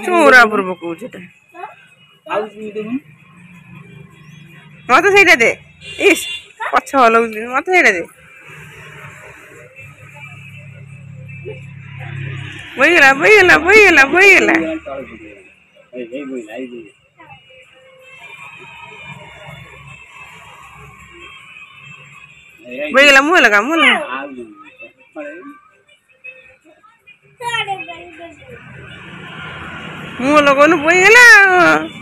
चूरा पूर्व कौच मत से दे इस पछ हल मत से दे बोईगला बोईगला बोईगला बोईगला बोईगला मुँह लगा मुँह लगन बोईगला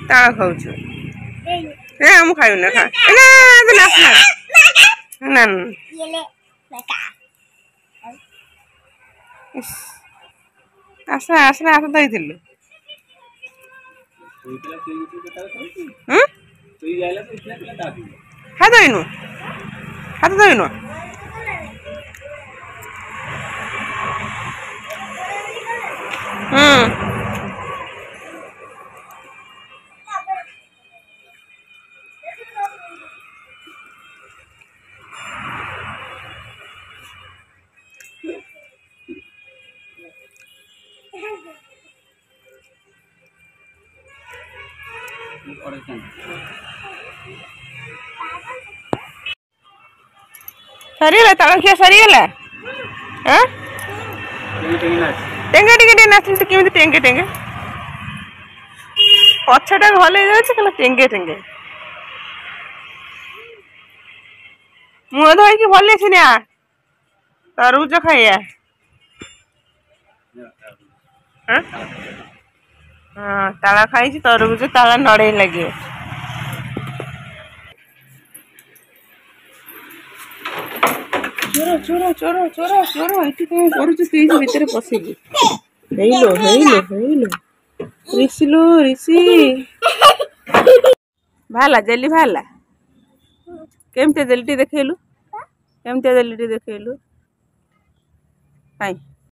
ता खाऊ हम खाऊ ना खा ना आसरा आसरा हाथ दईलु हाथ दईनु हाथ दईनु सरीगला तड़किया सरीगला हाँ टेंगे टेंगे नाचल तो केमी टेंगे टेंगे पछटा भले जाए टेंगे टेंगे मुँह धोईकी भले सिना तरबुज खाइया हाँ ताला खाई तरबुज ताला नड़े लगे चोर चोर चोर चोर चोर ये कौन कर पशिलु हेलो हेलो हेलो ऋषिलो ऋषि भाला जेली भाला केमते जेली देखलु केमते जेली देखलु काई